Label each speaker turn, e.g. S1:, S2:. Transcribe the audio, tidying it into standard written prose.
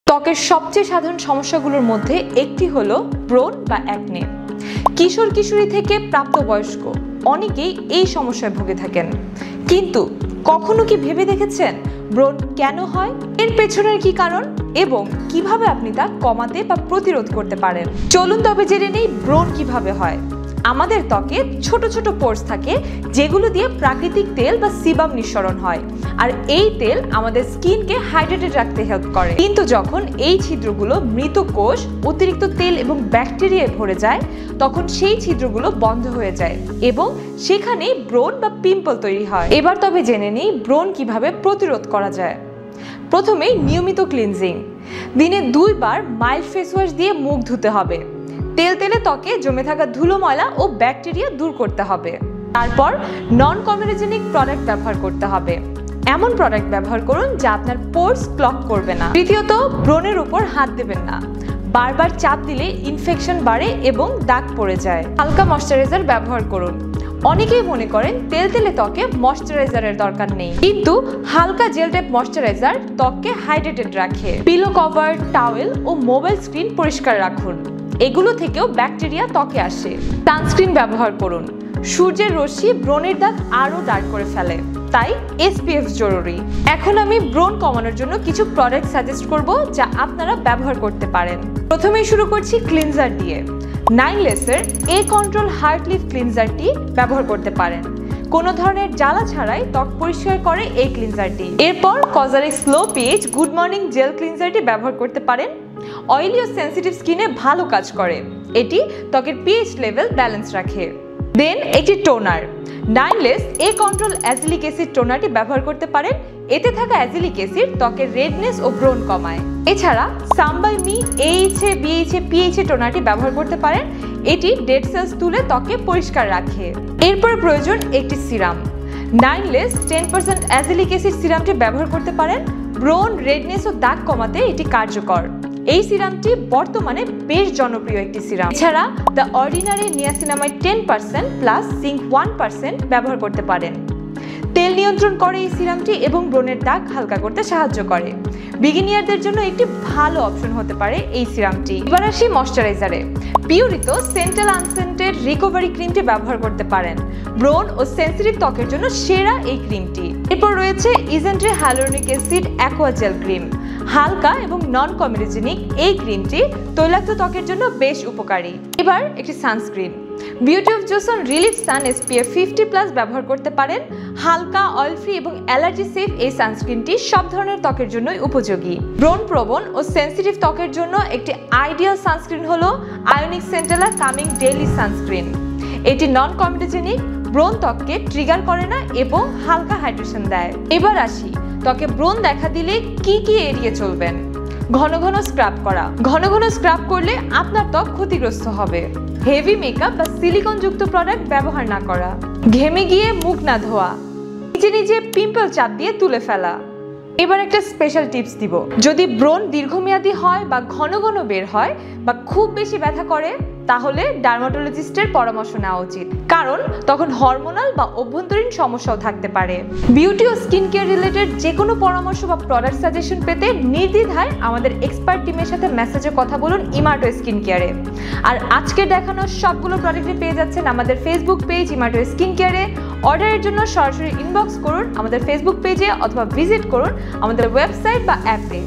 S1: ত্বকের সবচেয়ে সাধারণ সমস্যাগুলোর মধ্যে একটি হলো ব্রণ বা অ্যাকনে। কিশোর কিশোরী থেকে প্রাপ্তবয়স্ক অনেকেই এই সমস্যায় ভুগে থাকেন, কিন্তু কখনো কি ভেবে দেখেছেন ব্রণ কেন হয়, এর পেছনের কি কারণ এবং কিভাবে আপনি তা কমাতে বা প্রতিরোধ করতে পারেন? চলুন তবে জেনে নেই ব্রণ কিভাবে হয়। আমাদের ত্বকে ছোট ছোট পোর্স থাকে যেগুলো দিয়ে প্রাকৃতিক তেল বা সিবাম নিঃসরণ হয়, আর এই তেল আমাদের স্কিনকে হাইড্রেটেড রাখতে হেল্প করে। কিন্তু যখন এই ছিদ্রগুলো মৃত কোষ, অতিরিক্ত তেল এবং ব্যাকটেরিয়ায় ভরে যায়, তখন সেই ছিদ্রগুলো বন্ধ হয়ে যায় এবং সেখানেই ব্রণ বা পিম্পল তৈরি হয়। এবার তবে জেনে নিই ব্রণ কিভাবে প্রতিরোধ করা যায়। প্রথমেই নিয়মিত ক্লিনজিং, দিনে 2 বার মাইল্ড ফেস ওয়াশ দিয়ে মুখ ধুতে হবে। তেলে ত্বকে জমে থাকা ধুলো, ময়লা ও ব্যাকটেরিয়া দূর করতে হবে। তারপর নন কমিউনিজেনিক প্রোডাক্ট ব্যবহার করতে হবে। এমন প্রোডাক্ট ব্যবহার করুন যা আপনার পোর্স ক্লগ করবে না। তৃতীয়ত, ব্রণের উপর হাত দেবেন না। বারবার চাপ দিলে ইনফেকশন বাড়ে এবং দাগ পড়ে যায়। হালকা ময়শ্চারাইজার ব্যবহার করুন। অনেকেই মনে করেন তেলে ত্বকে ময়শ্চারাইজারের দরকার নেই, কিন্তু হালকা জেল টাইপ ময়শ্চারাইজার ত্বককে হাইড্রেটেড রাখে। পিলো কভার, টাওয়েল ও মোবাইল স্ক্রিন পরিষ্কার রাখুন, এগুলো থেকেও ব্যাকটেরিয়া ত্বকে আসে। সানস্ক্রিন ব্যবহার করুন। সূর্যের রশ্মি ব্রণের দাগ আরো ডার্ক করে ফেলে, তাই SPF জরুরি। এখন আমি ব্রণ কমানোর জন্য কিছু প্রোডাক্ট সাজেস্ট করব যা আপনারা ব্যবহার করতে পারেন। প্রথমেই শুরু করছি ক্লিনজার দিয়ে। নাইনলেসের কন্ট্রোল হার্ট লিফ ক্লিনজারটি ব্যবহার করতে পারেন। কোনো ধরনের জ্বালা ছাড়াই ত্বক পরিষ্কার করে এই ক্লিনজারটি। এরপর COSRX low pH good morning gel ক্লিনজারটি ব্যবহার করতে পারেন। অয়েলি ও সেন্সিটিভ স্কিনে ভালো কাজ করে, এটি ত্বকের পিএইচ লেভেল ব্যালেন্স রাখে। দেন একটি টোনার, নাইনলেস কন্ট্রোল অ্যাজিলিক অ্যাসিড টোনারটি ব্যবহার করতে পারেন। এতে থাকা অ্যাজিলিক অ্যাসিড ত্বকের রেডনেস ও ব্রণ কমায়। এছাড়া Some By Mi AHA BHA PHA টোনারটি ব্যবহার করতে পারেন। এটি ডেড সেলস তুলে ত্বকে পরিষ্কার রাখে। এরপর প্রয়োজন একটি সিরাম। নাইনলেস 10% অ্যাজিলিক অ্যাসিড সিরামটি ব্যবহার করতে পারেন। ব্রণ, রেডনেস ও দাগ কমাতে এটি কার্যকর। এই সিরামটি বর্তমানে বেশ জনপ্রিয় একটি সিরাম। এছাড়া the ordinary niacinamide 10% plus zinc 1% ব্যবহার করতে পারেন। তেল নিয়ন্ত্রণ করে এই সিরামটি এবং ব্রণের দাগ হালকা করতে সাহায্য করে। বিগিনিয়ারদের জন্য একটি ভালো অপশন হতে পারে এই সিরামটি। এবার আসি ময়শ্চারাইজারে। পিউরিতো সেন্টাল আনসেন্টেড রিকভারি ক্রিমটি ব্যবহার করতে পারেন। ব্রণ ও সেন্সিটিভ ত্বকের জন্য সেরা এই ক্রিমটি। এরপর রয়েছে Isntree hyaluronic acid aqua gel cream. হালকা এবং নন কমিউনিজেনিক এই ক্রিমটি তৈলাক্ত ত্বকের জন্য বেশ উপকারী। এবার একটি sunscreen. Beauty of Joseon Relief Sun SPF 50+ ব্যবহার করতে পারেন। হালকা, অয়েল ফ্রি এবং অ্যালার্জি সেফ এই সানস্ক্রিনটি সব ধরনের ত্বকের জন্যই উপযোগী। ব্রণ প্রবণ ও সেন্সিটিভ ত্বকের জন্য একটি আইডিয়াল সানস্ক্রিন হলো ionic centella coming daily sunscreen. এটি নন কমিউনিজেনিক, ব্রণ ত্বককে ট্রিগার করে না এবং হালকা হাইড্রেশন দেয়। এবার আসি ত্বকে ব্রণ দেখা দিলে কি কি এড়িয়ে চলবেন। ঘন ঘন স্ক্রাব করা। ঘন ঘন স্ক্রাব করলে আপনার ত্বক ক্ষতিগ্রস্ত হবে। হেভি মেকআপ বা সিলিকন যুক্ত প্রোডাক্ট ব্যবহার না করা। ঘেমে গিয়ে মুখ না ধোয়া। নিজে নিজে পিম্পল চাপ দিয়ে তুলে ফেলা। এবার একটা স্পেশাল টিপস দিব। যদি ব্রণ দীর্ঘমেয়াদী হয় বা ঘন ঘন বের হয় বা খুব বেশি ব্যথা করে, তাহলে ডার্মাটোলজিস্টের পরামর্শ নেওয়া উচিত, কারণ তখন হরমোনাল বা অভ্যন্তরীণ সমস্যাও থাকতে পারে। বিউটি ও স্কিন কেয়ার রিলেটেড যে কোনো পরামর্শ বা প্রোডাক্ট সাজেশন পেতে নির্দ্বিধায় আমাদের এক্সপার্ট টিমের সাথে মেসেজে কথা বলুন ইমাটো স্কিন কেয়ারে। আর আজকে দেখানো সবগুলো প্রোডাক্টই পেয়ে যাচ্ছেন আমাদের ফেসবুক পেজ ইমাটো স্কিন কেয়ারে। অর্ডারের জন্য সরাসরি ইনবক্স করুন আমাদের ফেসবুক পেজে অথবা ভিজিট করুন আমাদের ওয়েবসাইট বা অ্যাপে।